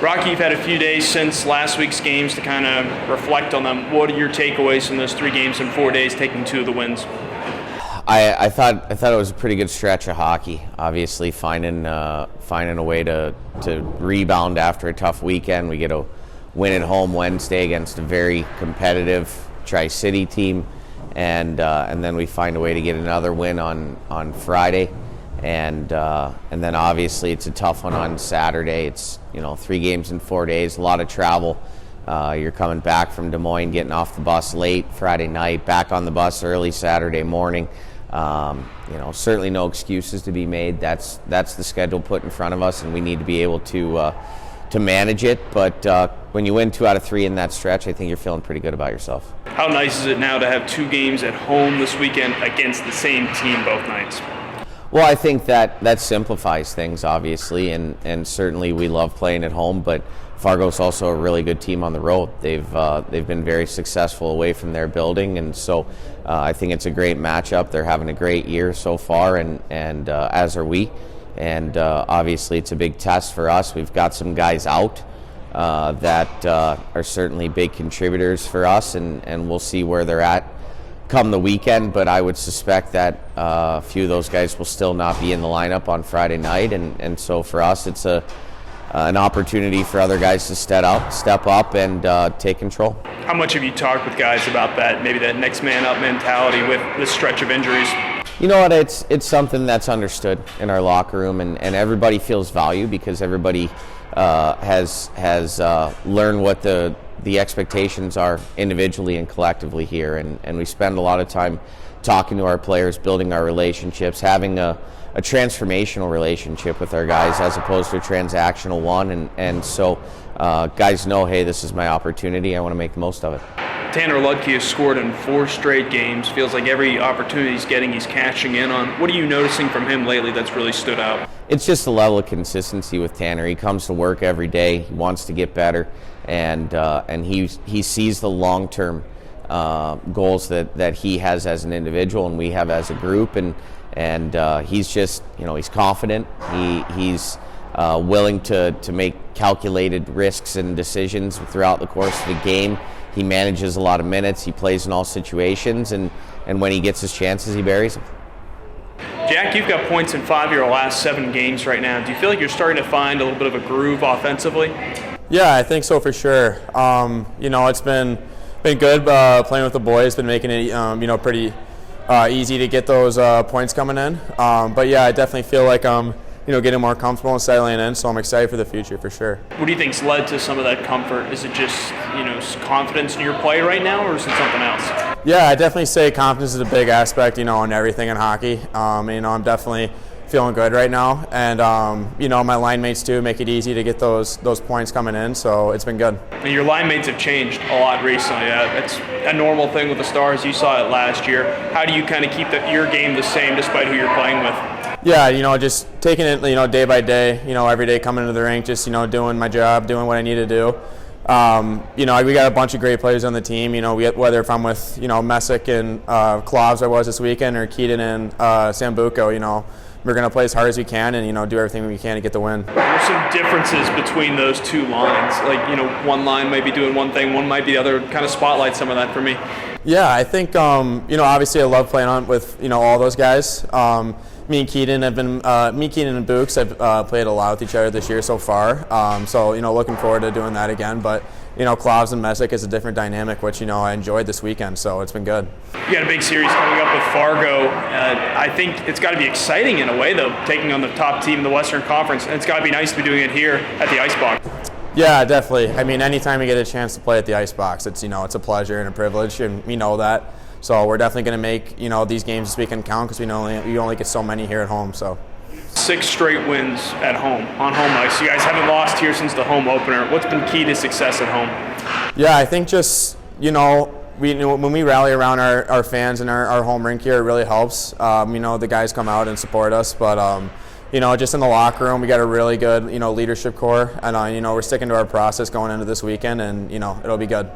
Rocky, you've had a few days since last week's games to kind of reflect on them. What are your takeaways from those 3 games in 4 days, taking 2 of the wins? I thought it was a pretty good stretch of hockey. Obviously, finding a way to rebound after a tough weekend. We get a win at home Wednesday against a very competitive Tri-City team, and then we find a way to get another win on Friday, and then obviously it's a tough one on Saturday. It's 3 games in 4 days, a lot of travel. You're coming back from Des Moines, getting off the bus late Friday night, back on the bus early Saturday morning. Certainly no excuses to be made. That's the schedule put in front of us, and we need to be able to manage it. But when you win 2 out of 3 in that stretch, I think you're feeling pretty good about yourself. How nice is it now to have 2 games at home this weekend against the same team both nights? Well, I think that simplifies things, obviously, and certainly we love playing at home, but Fargo's also a really good team on the road. They've been very successful away from their building, and so I think it's a great matchup. They're having a great year so far, and as are we. And obviously it's a big test for us. We've got some guys out that are certainly big contributors for us, and we'll see where they're at come the weekend, but I would suspect that a few of those guys will still not be in the lineup on Friday night, and so for us it's an opportunity for other guys to step up and take control. How much have you talked with guys about that, maybe that next man up mentality with this stretch of injuries? You know what, it's something that's understood in our locker room, and everybody feels value because everybody has learned what the expectations are individually and collectively here, and we spend a lot of time talking to our players, building our relationships, having a transformational relationship with our guys as opposed to a transactional one, and so guys know, hey, this is my opportunity, I want to make the most of it. Tanner Ludke has scored in 4 straight games. Feels like every opportunity he's getting, he's cashing in on. What are you noticing from him lately that's really stood out? It's just the level of consistency with Tanner. He comes to work every day. He wants to get better, and he sees the long-term goals that he has as an individual and we have as a group, and he's just he's confident. He's willing to make calculated risks and decisions throughout the course of the game. He manages a lot of minutes. He plays in all situations, and when he gets his chances, he buries them. Jack, you've got points in 5 of your last 7 games right now. Do you feel like you're starting to find a little bit of a groove offensively? Yeah, I think so for sure. It's been good playing with the boys. Been making it pretty easy to get those points coming in. But yeah, I definitely feel like I'm getting more comfortable and settling in. So I'm excited for the future for sure. What do you think's led to some of that comfort? Is it just confidence in your play right now, or is it something else? Yeah, I definitely say confidence is a big aspect, in everything in hockey. I'm definitely feeling good right now, and my line mates too make it easy to get those points coming in, so it's been good. And your line mates have changed a lot recently. It's a normal thing with the Stars. You saw it last year. How do you kind of keep your game the same despite who you're playing with? Yeah, just taking it, day by day, every day coming into the rink, just, doing my job, doing what I need to do. We got a bunch of great players on the team, whether if I'm with, Messick and Klavs I was this weekend, or Keaton and Sambuco, we're going to play as hard as we can and, do everything we can to get the win. There's some differences between those 2 lines. Like, one line might be doing one thing, one might be the other. Kind of spotlight some of that for me. Yeah, I think, obviously I love playing on with, all those guys. Me and Keaton and Books have played a lot with each other this year so far. So looking forward to doing that again. But Klavs and Messick is a different dynamic, which I enjoyed this weekend. So it's been good. You got a big series coming up with Fargo. I think it's got to be exciting in a way, though, taking on the top team in the Western Conference. And it's got to be nice to be doing it here at the Icebox. Yeah, definitely. I mean, anytime we get a chance to play at the Icebox, it's it's a pleasure and a privilege, and we know that. So we're definitely going to make these games this weekend count, because we only get so many here at home. So 6 straight wins at home on home ice. You guys haven't lost here since the home opener. What's been key to success at home? Yeah, I think just when we rally around our fans and our home rink here, it really helps. The guys come out and support us, but just in the locker room, we got a really good leadership core, and we're sticking to our process going into this weekend, and it'll be good.